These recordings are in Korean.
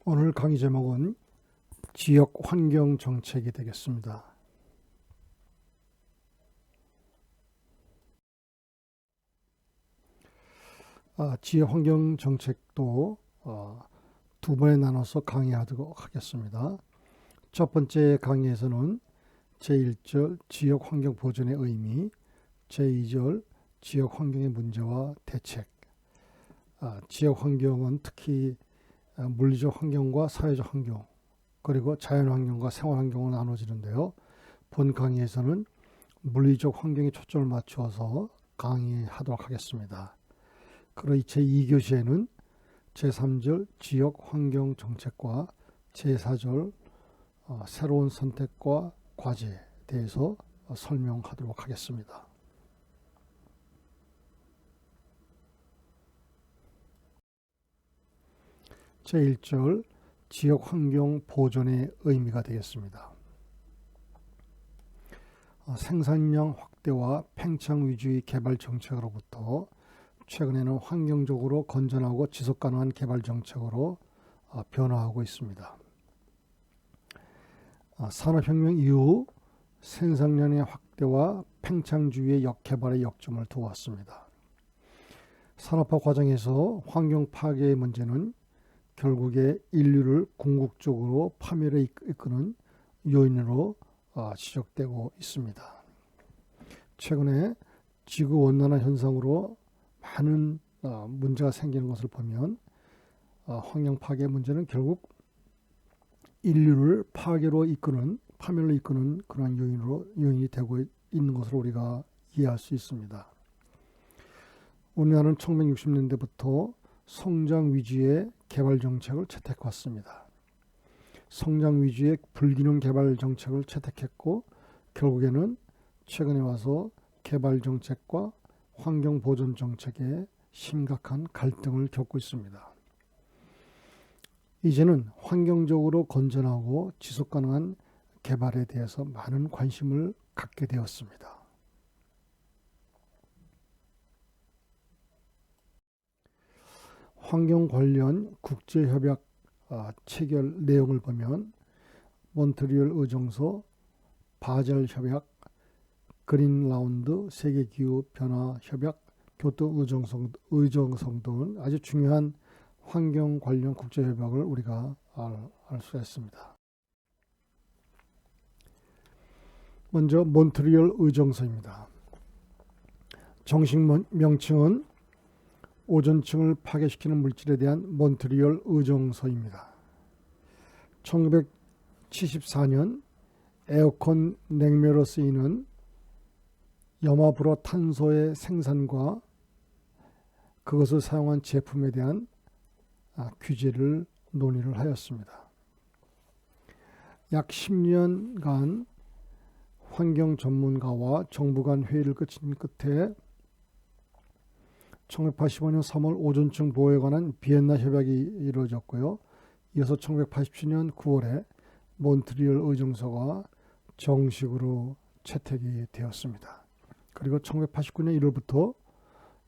오늘 강의 제목은 지역 환경 정책이 되겠습니다. 지역 환경 정책도 두 번에 나눠서 강의하도록 하겠습니다. 첫 번째 강의에서는 제1절 지역 환경 보존의 의미, 제2절 지역 환경의 문제와 대책. 지역 환경은 특히 물리적 환경과 사회적 환경, 그리고 자연 환경과 생활 환경으로 나눠지는데요. 본 강의에서는 물리적 환경에 초점을 맞추어서 강의하도록 하겠습니다. 그리고 제2교시에는 제3절 지역 환경 정책과 제4절 새로운 선택과 과제에 대해서 설명하도록 하겠습니다. 제1절 지역 환경 보존의 의미가 되겠습니다. 생산량 확대와 팽창 위주의 개발 정책으로부터 최근에는 환경적으로 건전하고 지속 가능한 개발 정책으로 변화하고 있습니다. 산업혁명 이후 생산량의 확대와 팽창주의의 역개발의 역점을 두었습니다. 산업화 과정에서 환경 파괴의 문제는 결국에 인류를 궁극적으로 파멸에 이끄는 요인으로 지적되고 있습니다. 최근에 지구온난화 현상으로 많은 문제가 생기는 것을 보면 환경 파괴 문제는 결국 인류를 파멸로 이끄는 그런 요인이 되고 있는 것으로 우리가 이해할 수 있습니다. 우리나라는 1960년대부터 성장 위주의 개발 정책을 채택했습니다. 성장 위주의 불균형 개발 정책을 채택했고 결국에는 최근에 와서 개발 정책과 환경 보존 정책에 심각한 갈등을 겪고 있습니다. 이제는 환경적으로 건전하고 지속 가능한 개발에 대해서 많은 관심을 갖게 되었습니다. 환경 관련 국제협약 체결 내용을 보면 몬트리올 의정서, 바젤 협약, 그린 라운드, 세계 기후 변화 협약, 교토 의정성 등은 아주 중요한 환경 관련 국제협약을 우리가 알 수가 있습니다. 먼저 몬트리올 의정서입니다. 정식 명칭은 오존층을 파괴시키는 물질에 대한 몬트리올 의정서입니다. 1974년 에어컨 냉매로 쓰이는 염화불호 탄소의 생산과 그것을 사용한 제품에 대한 규제를 논의를 하였습니다. 약 10년간 환경 전문가와 정부 간 회의를 거친 끝에 1985년 3월 오존층 보호에 관한 비엔나 협약이 이루어졌고요. 이어서 1987년 9월에 몬트리올 의정서가 정식으로 채택이 되었습니다. 그리고 1989년 1월부터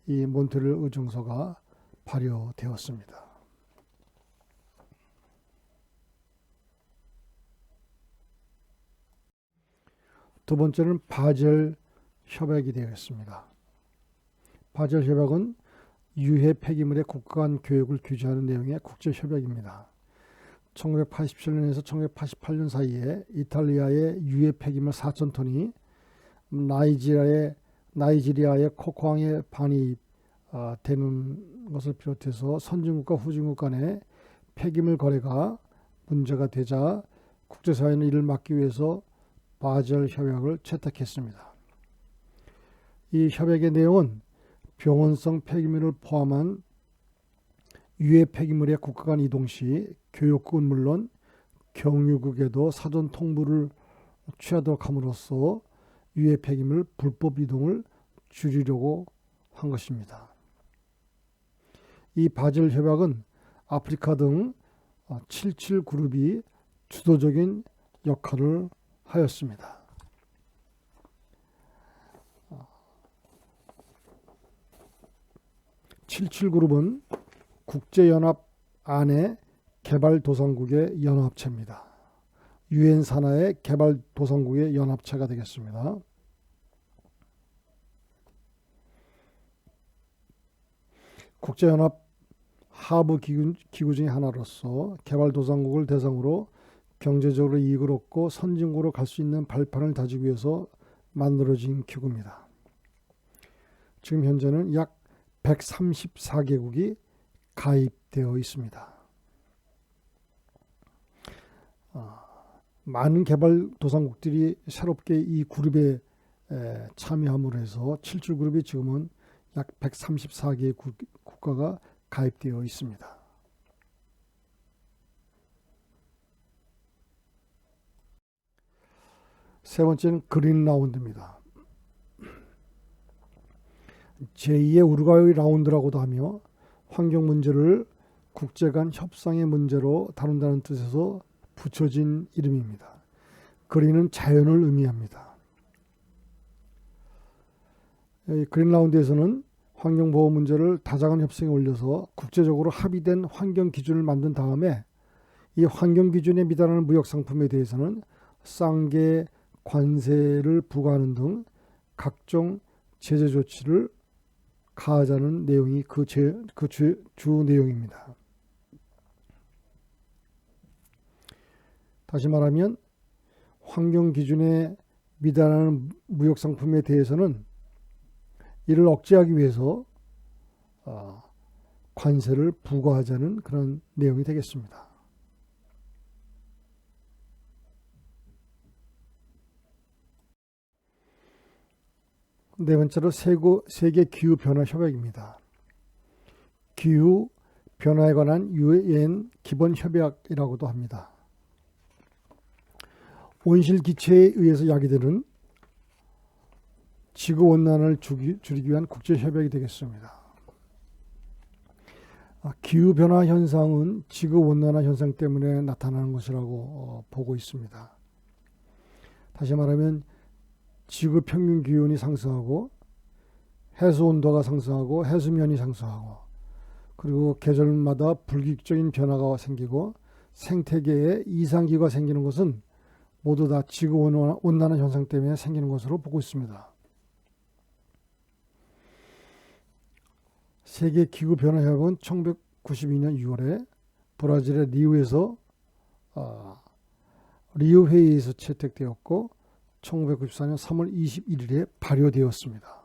이 몬트리올 의정서가 발효되었습니다. 두 번째는 바젤 협약이 되겠습니다. 바젤 협약은 유해 폐기물의 국가 간 교육을 규제하는 내용의 국제협약입니다. 1987년에서 1988년 사이에 이탈리아의 유해 폐기물 4,000톤이 나이지리아의 코코항에 반입되는 것을 비롯해서 선진국과 후진국 간의 폐기물 거래가 문제가 되자 국제사회는 이를 막기 위해서 바젤 협약을 채택했습니다. 이 협약의 내용은 병원성 폐기물을 포함한 유해 폐기물의 국가 간 이동 시 교육국은 물론 경유국에도 사전 통보를 취하도록 함으로써 유해 폐기물 불법 이동을 줄이려고 한 것입니다. 이 바젤 협약은 아프리카 등 77 그룹이 주도적인 역할을 하였습니다. 77그룹은 국제연합 안에 개발도상국의 연합체입니다. 유엔 산하의 개발도상국의 연합체가 되겠습니다. 국제연합 하부 기구 중의 하나로서 개발도상국을 대상으로 경제적으로 이익을 얻고 선진국으로 갈 수 있는 발판을 다지기 위해서 만들어진 기구입니다. 지금 현재는 약 134개국이 가입되어 있습니다. 많은 개발도상국들이 새롭게 이 그룹에 참여함으로 해서 7줄 그룹이 지금은 약 134개의 국가가 가입되어 있습니다. 세 번째는 그린 라운드입니다. 제2의 우루과이 라운드라고도 하며 환경 문제를 국제 간 협상의 문제로 다룬다는 뜻에서 붙여진 이름입니다. 그린은 자연을 의미합니다. 그린 라운드에서는 환경보호 문제를 다자간 협상에 올려서 국제적으로 합의된 환경 기준을 만든 다음에 이 환경 기준에 미달하는 무역 상품에 대해서는 쌍계 관세를 부과하는 등 각종 제재 조치를 가하자는 내용이 주 내용입니다. 다시 말하면 환경 기준에 미달하는 무역 상품에 대해서는 이를 억제하기 위해서 관세를 부과하자는 그런 내용이 되겠습니다. 네 번째로 세계 기후변화협약입니다. 기후변화에 관한 유엔 기본협약이라고도 합니다. 온실기체에 의해서 야기되는 지구온난화를 줄이기 위한 국제협약이 되겠습니다. 기후변화 현상은 지구온난화 현상 때문에 나타나는 것이라고 보고 있습니다. 다시 말하면 지구 평균 기온이 상승하고 해수 온도가 상승하고 해수면이 상승하고 그리고 계절마다 불규칙적인 변화가 생기고 생태계에 이상기후가 생기는 것은 모두 다 지구온난화 현상 때문에 생기는 것으로 보고 있습니다. 세계기후변화협약은 1992년 6월에 브라질의 리우에서 리우 회의에서 채택되었고 1994년 3월 21일에 발효되었습니다.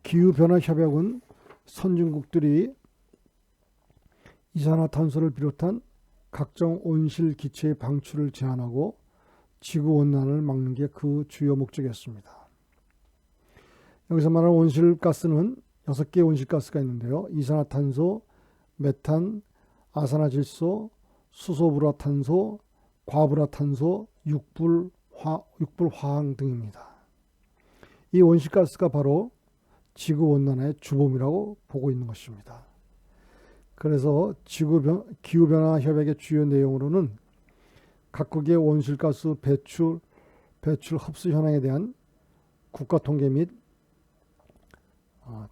기후변화협약은 선진국들이 이산화탄소를 비롯한 각종 온실기체의 방출을 제한하고 지구온난화를 막는 게 그 주요 목적이었습니다. 여기서 말하는 온실가스는 6개의 온실가스가 있는데요. 이산화탄소, 메탄, 아산화질소, 수소불화탄소, 과불화탄소, 육불화학 등입니다. 이 온실가스가 바로 지구온난화의 주범이라고 보고 있는 것입니다. 그래서 기후변화협약의 주요 내용으로는 각국의 온실가스 배출 흡수 현황에 대한 국가 통계 및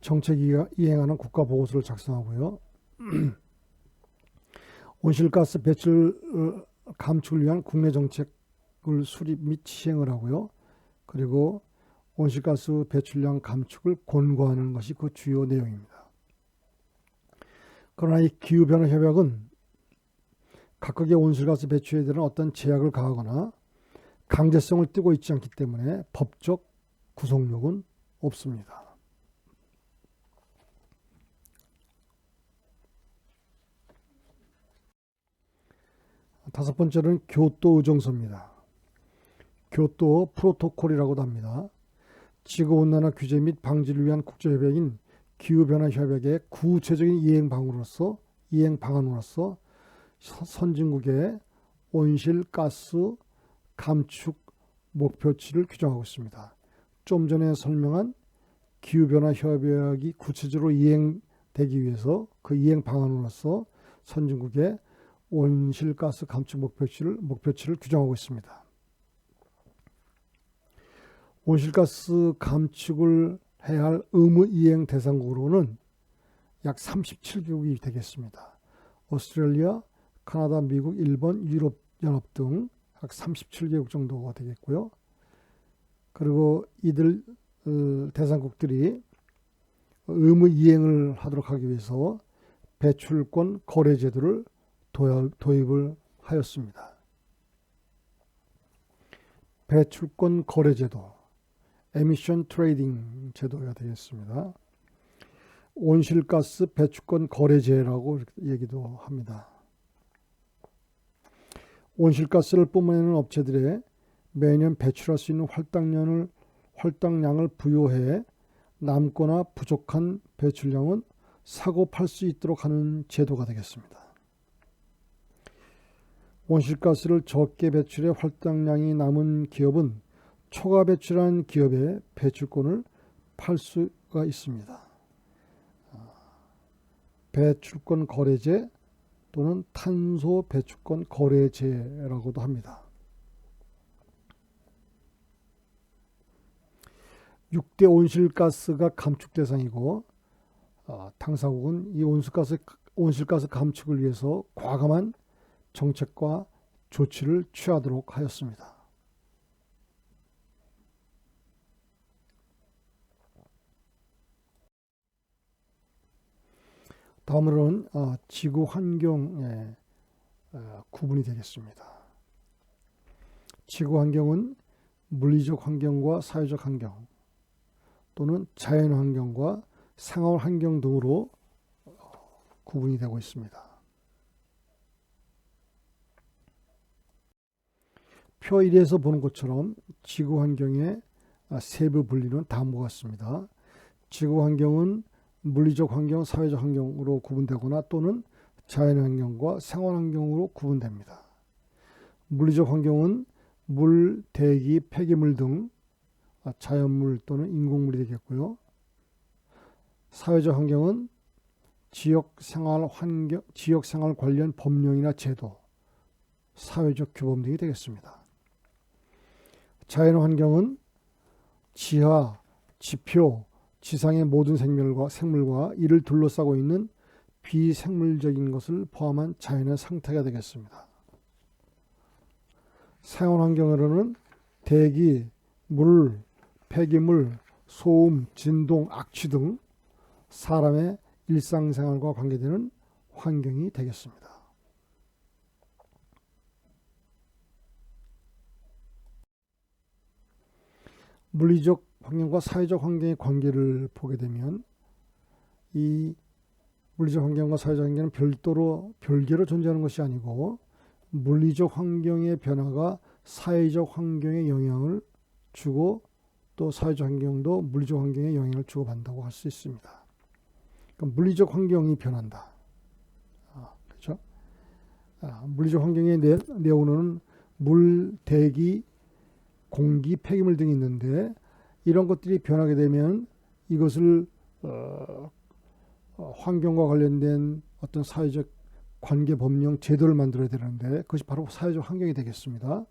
정책이 이행하는 국가 보고서를 작성하고요. 온실가스 배출 감축을 위한 국내 정책을 수립 및 시행을 하고요. 그리고 온실가스 배출량 감축을 권고하는 것이 그 주요 내용입니다. 그러나 이 기후변화협약은 각국의 온실가스 배출에 대한 어떤 제약을 가하거나 강제성을 띠고 있지 않기 때문에 법적 구속력은 없습니다. 다섯 번째는 교토 의정서입니다. 교토 프로토콜이라고도 합니다. 지구온난화 규제 및 방지를 위한 국제협약인 기후변화협약의 구체적인 이행방안으로서 선진국의 온실가스 감축 목표치를 규정하고 있습니다. 좀 전에 설명한 기후변화협약이 구체적으로 이행되기 위해서 그 이행방안으로서 선진국의 온실가스 감축 목표치를 규정하고 있습니다. 온실가스 감축을 해야 할 의무 이행 대상국으로는 약 37개국이 되겠습니다. 오스트레일리아, 카나다, 미국, 일본, 유럽연합 등 약 37개국 정도가 되겠고요. 그리고 이들 대상국들이 의무 이행을 하도록 하기 위해서 배출권 거래 제도를 도입을 하였습니다. 배출권 거래 제도, 에미션 트레이딩 제도가 되겠습니다. 온실가스 배출권 거래제라고 얘기도 합니다. 온실가스를 뿜어내는 업체들의 매년 배출할 수 있는 활당량을 부여해 남거나 부족한 배출량은 사고 팔 수 있도록 하는 제도가 되겠습니다. 온실가스를 적게 배출해 활당량이 남은 기업은 초과 배출한 기업의 배출권을 팔 수가 있습니다. 배출권 거래제 또는 탄소 배출권 거래제라고도 합니다. 6대 온실가스가 감축 대상이고 당사국은 이 온실가스 감축을 위해서 과감한 정책과 조치를 취하도록 하였습니다. 다음으로는 지구 환경의 구분이 되겠습니다. 지구 환경은 물리적 환경과 사회적 환경 또는 자연 환경과 생활 환경 등으로 구분이 되고 있습니다. 표 1에서 보는 것처럼 지구 환경의 세부 분리는 다음과 같습니다. 지구 환경은 물리적 환경, 사회적 환경으로 구분되거나 또는 자연 환경과 생활 환경으로 구분됩니다. 물리적 환경은 물, 대기, 폐기물 등 자연물 또는 인공물이 되겠고요. 사회적 환경은 지역 생활 관련 법령이나 제도, 사회적 규범 등이 되겠습니다. 자연 환경은 지하, 지표, 지상의 모든 생물과 이를 둘러싸고 있는 비생물적인 것을 포함한 자연의 상태가 되겠습니다. 생활 환경으로는 대기, 물, 폐기물, 소음, 진동, 악취 등 사람의 일상생활과 관계되는 환경이 되겠습니다. 물리적 환경과 사회적 환경의 관계를 보게 되면 이 물리적 환경과 사회적 환경은 별개로 존재하는 것이 아니고 물리적 환경의 변화가 사회적 환경에 영향을 주고 또 사회적 환경도 물리적 환경에 영향을 주고 받는다고 할 수 있습니다. 그러니까 물리적 환경이 변한다. 그렇죠? 물리적 환경의 내용은 물, 대기, 공기, 폐기물 등이 있는데 이런 것들이 변하게 되면 이것을 환경과 관련된 어떤 사회적 관계 법령 제도를 만들어야 되는데 그것이 바로 사회적 환경이 되겠습니다.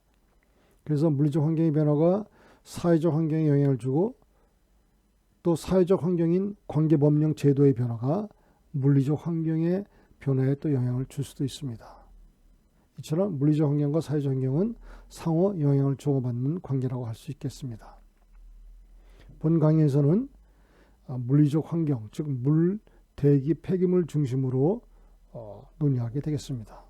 그래서 물리적 환경의 변화가 사회적 환경에 영향을 주고 또 사회적 환경인 관계 법령 제도의 변화가 물리적 환경의 변화에 또 영향을 줄 수도 있습니다. 이처럼 물리적 환경과 사회적 환경은 상호 영향을 주고받는 관계라고 할 수 있겠습니다. 본 강의에서는 물리적 환경, 즉 물, 대기, 폐기물 중심으로 논의하게 되겠습니다.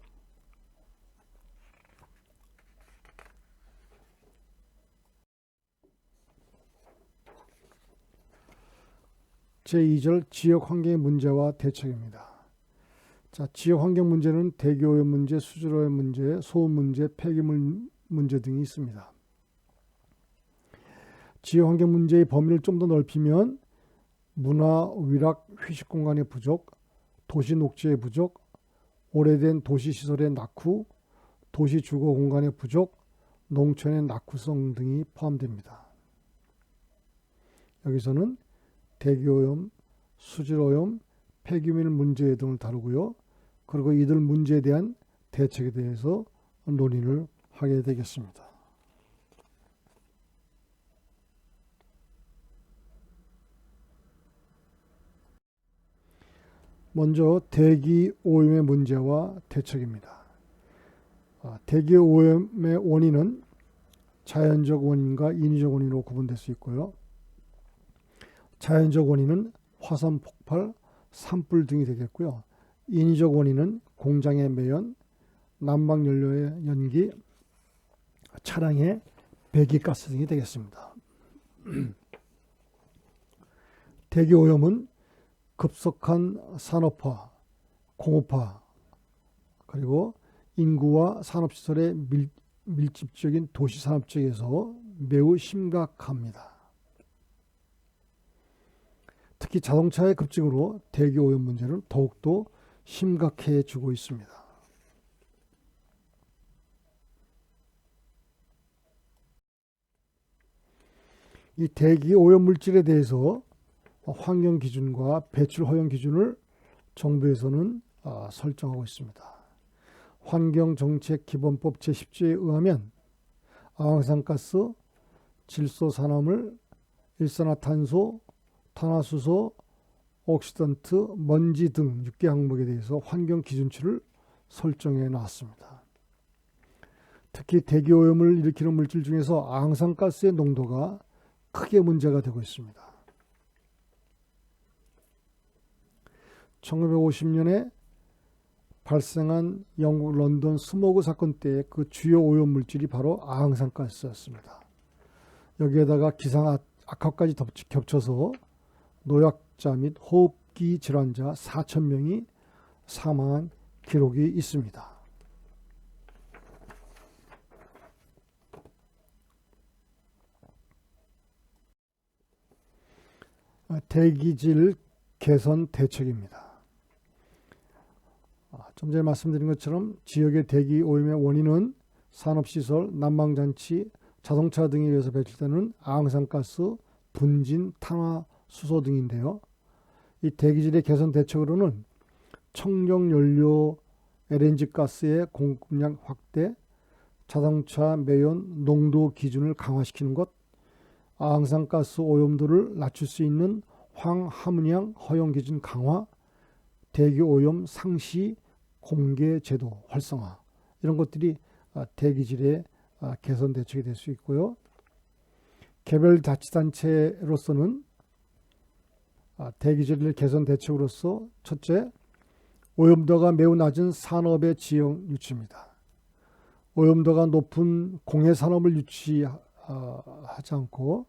제2절 지역 환경의 문제와 대책입니다. 자, 지역 환경 문제는 대기오염 문제, 수질오염 문제, 소음 문제, 폐기물 문제 등이 있습니다. 지역 환경 문제의 범위를 좀 더 넓히면 문화, 위락, 휴식 공간의 부족, 도시 녹지의 부족, 오래된 도시 시설의 낙후, 도시 주거 공간의 부족, 농촌의 낙후성 등이 포함됩니다. 여기서는 대기오염, 수질오염, 폐기물 문제 등을 다루고요. 그리고 이들 문제에 대한 대책에 대해서 논의를 하게 되겠습니다. 먼저 대기 오염의 문제와 대책입니다. 대기 오염의 원인은 자연적 원인과 인위적 원인으로 구분될 수 있고요. 자연적 원인은 화산 폭발, 산불 등이 되겠고요. 인위적 원인은 공장의 매연, 난방연료의 연기, 차량의 배기가스 등이 되겠습니다. 대기 오염은 급속한 산업화, 공업화, 그리고 인구와 산업시설의 밀집적인 도시 산업 지역에서 매우 심각합니다. 특히 자동차의 급증으로 대기 오염 문제는 더욱더 심각해지고 있습니다. 이 대기 오염 물질에 대해서 환경 기준과 배출 허용 기준을 정부에서는 설정하고 있습니다. 환경정책기본법 제10조에 의하면 악영상가스, 질소산화물, 일산화탄소, 탄화수소, 옥시던트, 먼지 등 6개 항목에 대해서 환경기준치를 설정해 놨습니다. 특히 대기오염을 일으키는 물질 중에서 악영상가스의 농도가 크게 문제가 되고 있습니다. 1950년에 발생한 영국 런던 스모그 사건 때 그 주요 오염 물질이 바로 악영상가스였습니다. 여기에다가 기상 악화까지 겹쳐서 노약자 및 호흡기 질환자 4,000명이 사망한 기록이 있습니다. 대기질 개선 대책입니다. 좀 전에 말씀드린 것처럼 지역의 대기 오염의 원인은 산업시설, 난방장치, 자동차 등에 의해서 배출되는 악영상가스, 분진, 탄화, 수소 등인데요. 이 대기질의 개선 대책으로는 청정연료 LNG 가스의 공급량 확대, 자동차 매연 농도 기준을 강화시키는 것, 악영상가스 오염도를 낮출 수 있는 황화문양 허용 기준 강화, 대기오염 상시 공개 제도 활성화, 이런 것들이 대기질의 개선 대책이 될 수 있고요. 개별 자치단체로서는 대기질 개선 대책으로서 첫째, 오염도가 매우 낮은 산업의 지역 유치입니다. 오염도가 높은 공해 산업을 유치하지 않고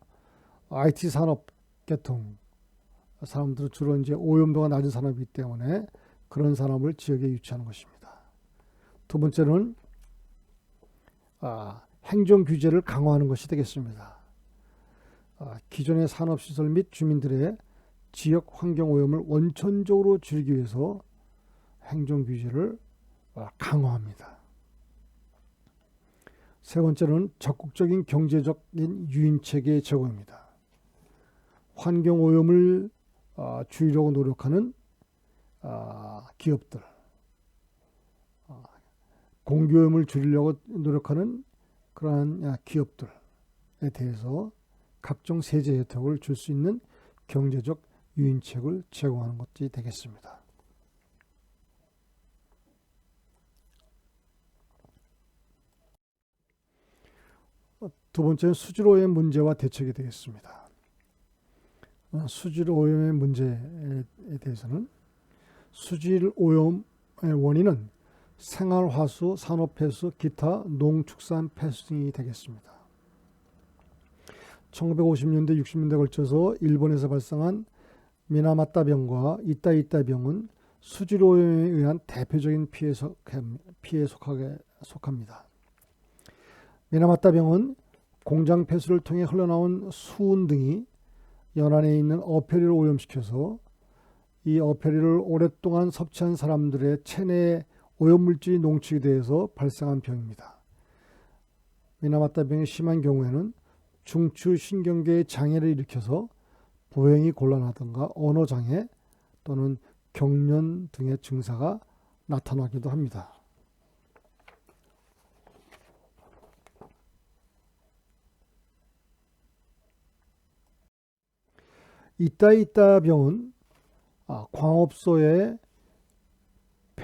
IT 산업 계통 사람들은 주로 이제 오염도가 낮은 산업이기 때문에 그런 산업을 지역에 유치하는 것입니다. 두 번째는 행정 규제를 강화하는 것이 되겠습니다. 기존의 산업시설 및 주민들의 지역 환경 오염을 원천적으로 줄이기 위해서 행정 규제를 강화합니다. 세 번째는 적극적인 경제적인 유인체계 제공입니다. 환경 오염을 줄이려고 노력하는 기업들, 공기오염을 줄이려고 노력하는 그러한 기업들에 대해서 각종 세제 혜택을 줄 수 있는 경제적 유인책을 제공하는 것이 되겠습니다. 두 번째는 수질 오염 문제와 대책이 되겠습니다. 수질 오염의 문제에 대해서는 수질 오염의 원인은 생활화수, 산업폐수, 기타 농축산 폐수 등이 되겠습니다. 1950년대, 60년대에 걸쳐서 일본에서 발생한 미나마타병과 이따이따병은 수질 오염에 의한 대표적인 피해에 속합니다. 미나마타병은 공장 폐수를 통해 흘러나온 수은 등이 연안에 있는 어패류를 오염시켜서 이 어패류를 오랫동안 섭취한 사람들의 체내에 오염물질이 농축이 되어서 발생한 병입니다. 미나마타병이 심한 경우에는 중추 신경계의 장애를 일으켜서 보행이 곤란하던가 언어장애 또는 경련 등의 증사가 나타나기도 합니다. 이따이따병은 광업소의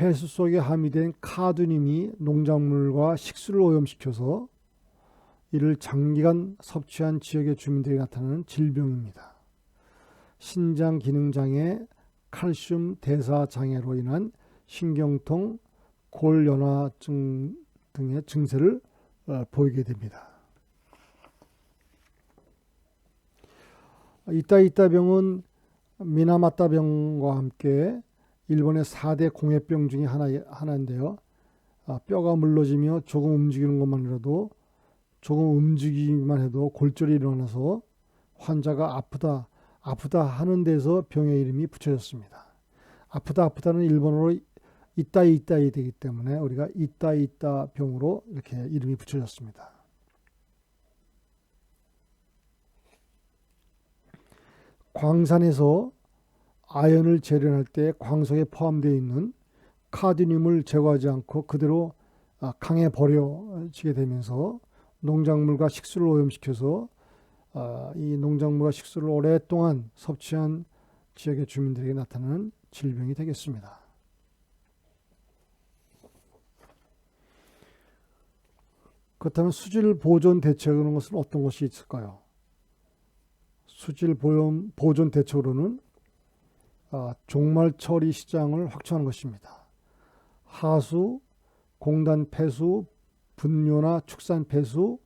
폐수 속에 함유된 카드뮴이 농작물과 식수를 오염시켜서 이를 장기간 섭취한 지역의 주민들이 나타나는 질병입니다. 신장 기능장애, 칼슘 대사 장애로 인한 신경통, 골연화증 등의 증세를 보이게 됩니다. 이따이따병은 미나마따병과 함께 일본의 4대 공해병 중에 하나인데요. 뼈가 물러지며 조금 움직이는 것만이라도 조금 움직이기만 해도 골절이 일어나서 환자가 아프다 하는 데서 병의 이름이 붙여졌습니다. 아프다는 일본어로 이따이 되기 때문에 우리가 이따이따 병으로 이렇게 이름이 붙여졌습니다. 광산에서 아연을 재련할 때 광석에 포함되어 있는 카드뮴을 제거하지 않고 그대로 강에 버려지게 되면서 농작물과 식수를 오염시켜서 이 농작물과 식수를 오랫동안 섭취한 지역의 주민들에게 나타나는 질병이 되겠습니다. 그렇다면 수질 보존 대책이라는 것은 어떤 것이 있을까요? 수질 보존 대책으로는 종말 처리 시장을 확충하는 것입니다. 하수, 공단 폐수, 분뇨나 축산 폐수,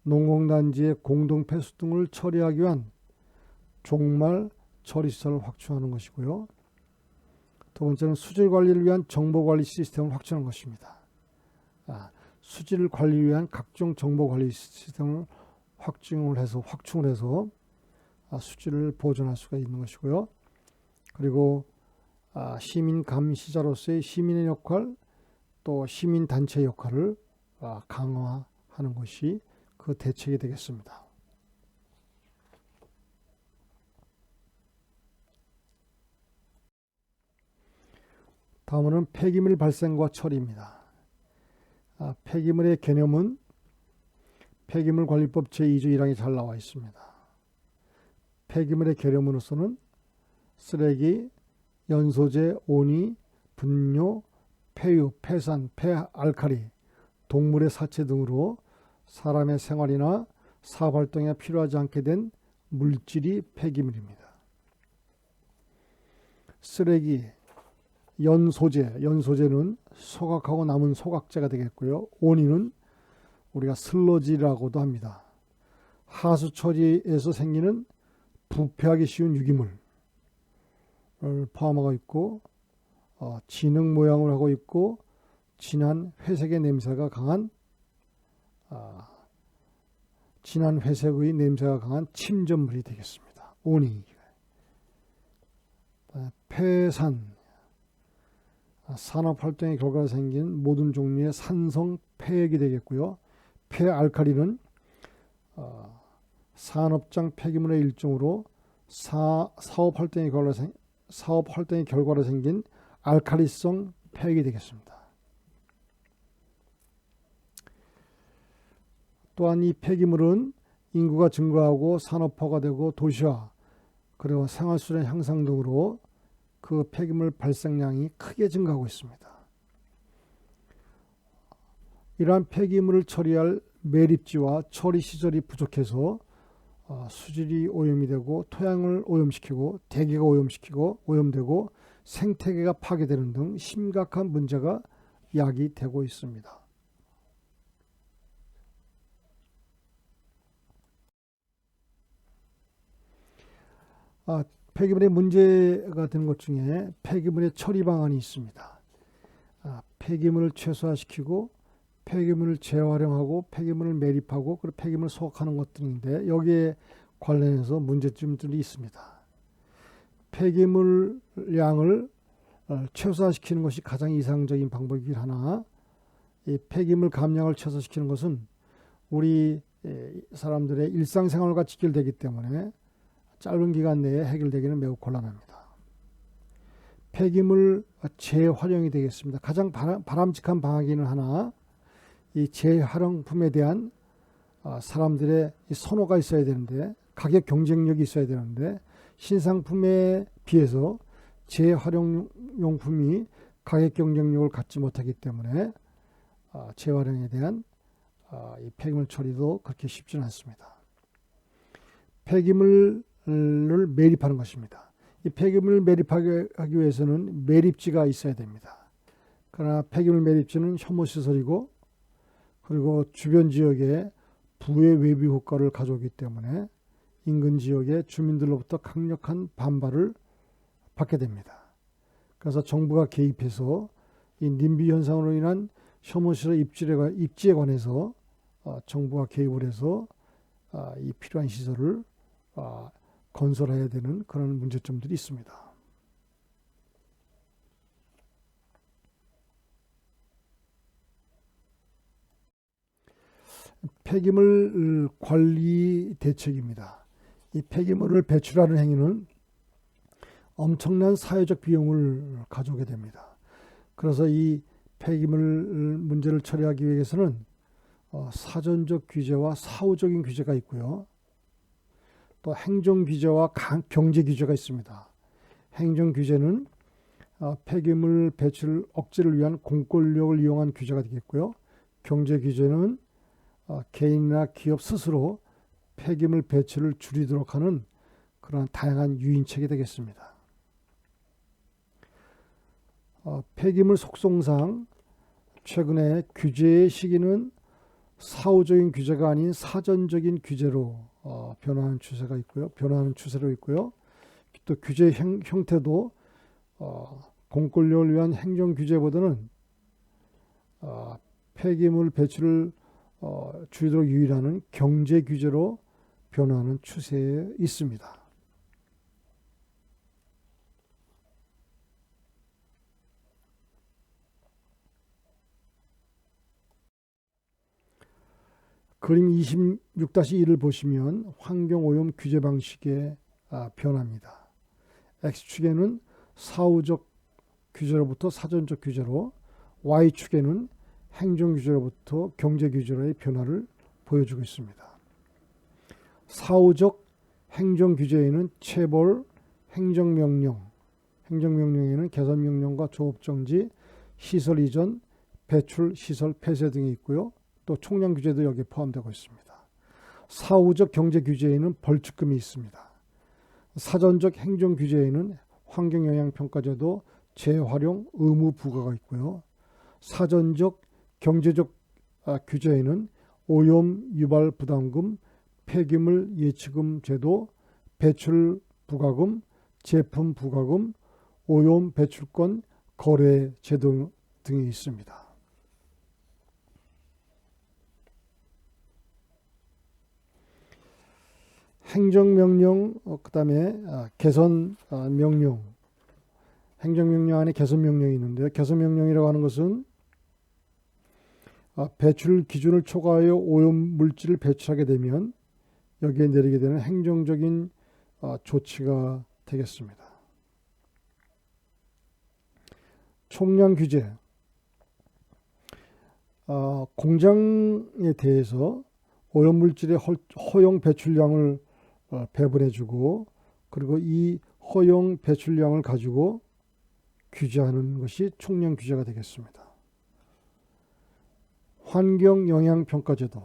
농공단지의 공동 폐수 등을 처리하기 위한 종말 처리 시설을 확충하는 것이고요. 두 번째는 수질 관리를 위한 정보 관리 시스템을 확충하는 것입니다. 수질 관리를 위한 각종 정보 관리 시스템을 확충을 해서 수질을 보존할 수가 있는 것이고요. 그리고 시민 감시자로서의 시민의 역할, 또 시민 단체의 역할을 강화하는 것이 그 대책이 되겠습니다. 다음은 폐기물 발생과 처리입니다. 폐기물의 개념은 폐기물관리법 제2조 1항에 잘 나와 있습니다. 폐기물의 개념으로서는 쓰레기, 연소재, 온이, 분뇨, 폐유, 폐산, 폐알칼리, 동물의 사체 등으로 사람의 생활이나 사업활동에 필요하지 않게 된 물질이 폐기물입니다. 쓰레기, 연소재는 소각하고 남은 소각재가 되겠고요. 온이는 우리가 슬러지라고도 합니다. 하수 처리에서 생기는 부패하기 쉬운 유기물을 포함하고 있고 진흙 모양을 하고 있고 진한 회색의 냄새가 강한 침전물이 되겠습니다. 온이. 폐산, 산업활동의 결과로 생긴 모든 종류의 산성 폐액이 되겠고요. 폐알칼리는 산업장 폐기물의 일종으로 사업활동의 결과로 생긴 알칼리성 폐액이 되겠습니다. 또한 이 폐기물은 인구가 증가하고 산업화가 되고 도시화 그리고 생활수준 향상 등으로 그 폐기물 발생량이 크게 증가하고 있습니다. 이러한 폐기물을 처리할 매립지와 처리 시설이 부족해서 수질이 오염이 되고 토양을 오염시키고 대기가 오염되고 생태계가 파괴되는 등 심각한 문제가 야기되고 있습니다. 폐기물의 문제가 되는 것 중에 폐기물의 처리 방안이 있습니다. 폐기물을 최소화시키고 폐기물을 재활용하고 폐기물을 매립하고 그리고 폐기물을 소각하는 것들인데 여기에 관련해서 문제점들이 있습니다. 폐기물 양을 최소화시키는 것이 가장 이상적인 방법이긴 하나 이 폐기물 감량을 최소화시키는 것은 우리 사람들의 일상생활과 직결되기 때문에 짧은 기간 내에 해결되기는 매우 곤란합니다. 폐기물 재활용이 되겠습니다. 가장 바람직한 방안이기는 하나 이 재활용품에 대한 사람들의 선호가 있어야 되는데 가격 경쟁력이 있어야 되는데 신상품에 비해서 재활용용품이 가격 경쟁력을 갖지 못하기 때문에 재활용에 대한 이 폐기물 처리도 그렇게 쉽지는 않습니다. 폐기물을 매립하는 것입니다. 이 폐기물을 매립하기 위해서는 매립지가 있어야 됩니다. 그러나 폐기물 매립지는 혐오시설이고 그리고 주변 지역에 부의 외부 효과를 가져오기 때문에 인근 지역의 주민들로부터 강력한 반발을 받게 됩니다. 그래서 정부가 개입해서 이 님비 현상으로 인한 혐오시설 입지에 관해서 정부가 개입을 해서 이 필요한 시설을 건설해야 되는 그런 문제점들이 있습니다. 폐기물 관리 대책입니다. 이 폐기물을 배출하는 행위는 엄청난 사회적 비용을 가져오게 됩니다. 그래서 이 폐기물 문제를 처리하기 위해서는 사전적 규제와 사후적인 규제가 있고요. 또 행정 규제와 경제 규제가 있습니다. 행정 규제는 폐기물 배출 억제를 위한 공권력을 이용한 규제가 되겠고요. 경제 규제는 개인이나 기업 스스로 폐기물 배출을 줄이도록 하는 그러한 다양한 유인책이 되겠습니다. 폐기물 속성상 최근에 규제의 시기는 사후적인 규제가 아닌 사전적인 규제로 변화하는 추세가 있고요. 변화하는 추세로 있고요. 또 규제 형태도 공권력을 위한 행정 규제보다는 폐기물 배출을 줄이도록 유인하는 경제 규제로 변화하는 추세에 있습니다. 그림 26-1을 보시면 환경오염 규제 방식의 변화입니다. X축에는 사후적 규제로부터 사전적 규제로, Y축에는 행정규제로부터 경제규제로의 변화를 보여주고 있습니다. 사후적 행정규제에는 체벌, 행정명령, 행정명령에는 개선명령과 조업정지, 시설 이전, 배출, 시설 폐쇄 등이 있고요. 또 총량규제도 여기에 포함되고 있습니다. 사후적 경제규제에는 벌칙금이 있습니다. 사전적 행정규제에는 환경영향평가제도, 재활용 의무 부과가 있고요. 사전적 경제적 규제에는 오염 유발 부담금, 폐기물 예치금 제도, 배출 부과금, 제품 부과금, 오염 배출권 거래 제도 등이 있습니다. 행정명령, 그다음에 개선명령, 행정명령 안에 개선명령이 있는데요. 개선명령이라고 하는 것은 배출 기준을 초과하여 오염 물질을 배출하게 되면 여기에 내리게 되는 행정적인 조치가 되겠습니다. 총량 규제, 공장에 대해서 오염 물질의 허용 배출량을 배분해주고 그리고 이 허용 배출량을 가지고 규제하는 것이 총량 규제가 되겠습니다. 환경영향평가제도,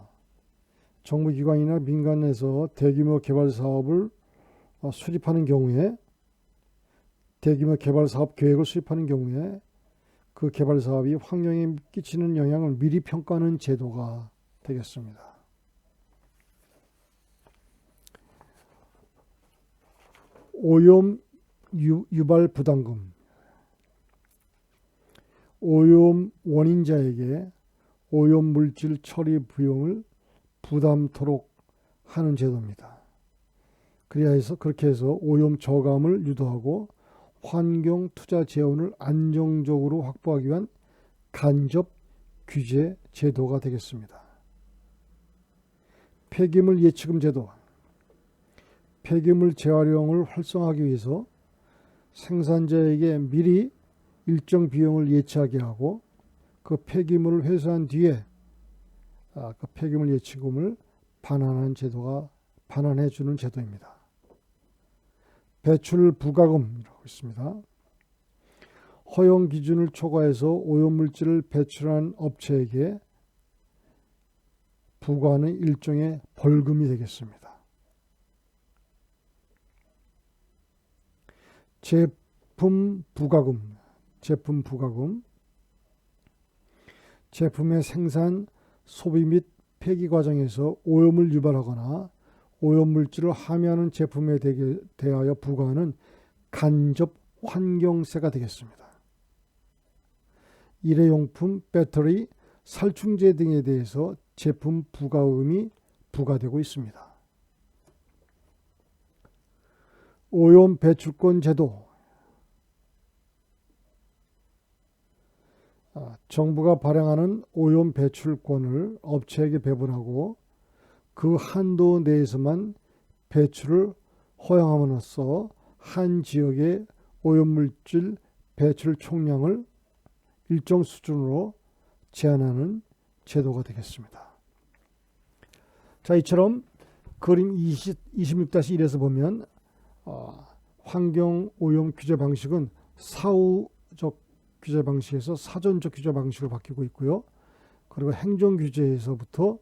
정부기관이나 민간에서 대규모 개발 사업을 수립하는 경우에 대규모 개발 사업 계획을 수립하는 경우에 그 개발 사업이 환경에 끼치는 영향을 미리 평가하는 제도가 되겠습니다. 오염 유발 부담금, 오염 원인자에게 오염 물질 처리 비용을 부담토록 하는 제도입니다. 그렇게 해서 오염 저감을 유도하고 환경 투자 재원을 안정적으로 확보하기 위한 간접 규제 제도가 되겠습니다. 폐기물 예치금 제도, 폐기물 재활용을 활성화하기 위해서 생산자에게 미리 일정 비용을 예치하게 하고 그 폐기물을 회수한 뒤에 그 폐기물 예치금을 반환해 주는 제도입니다. 배출 부과금이라고 있습니다. 허용 기준을 초과해서 오염물질을 배출한 업체에게 부과하는 일종의 벌금이 되겠습니다. 제품 부과금. 제품의 생산, 소비 및 폐기 과정에서 오염을 유발하거나 오염물질을 함유하는 제품에 대하여 부과하는 간접 환경세가 되겠습니다. 일회용품, 배터리, 살충제 등에 대해서 제품 부과금이 부과되고 있습니다. 오염 배출권 제도. 정부가 발행하는 오염 배출권을 업체에게 배분하고 그 한도 내에서만 배출을 허용함으로써 한 지역의 오염물질 배출 총량을 일정 수준으로 제한하는 제도가 되겠습니다. 자, 이처럼 그림 26-1에서 보면 환경오염 규제 방식은 사후적 규제 방식에서 사전적 규제 방식으로 바뀌고 있고요. 그리고 행정규제로부터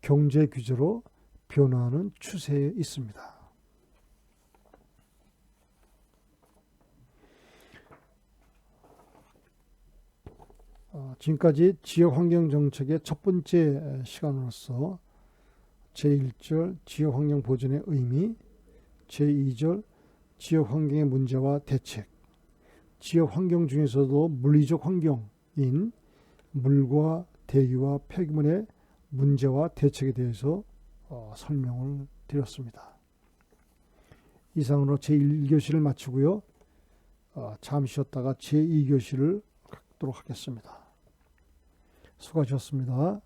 경제규제로 변화하는 추세에 있습니다. 지금까지 지역환경정책의 첫 번째 시간으로서 제1절 지역환경 보존의 의미, 제2절 지역환경의 문제와 대책, 지역환경 중에서도 물리적 환경인 물과 대기와 폐기물의 문제와 대책에 대해서 설명을 드렸습니다. 이상으로 제1교시를 마치고요. 잠시 쉬었다가 제2교시를 갖도록 하겠습니다. 수고하셨습니다.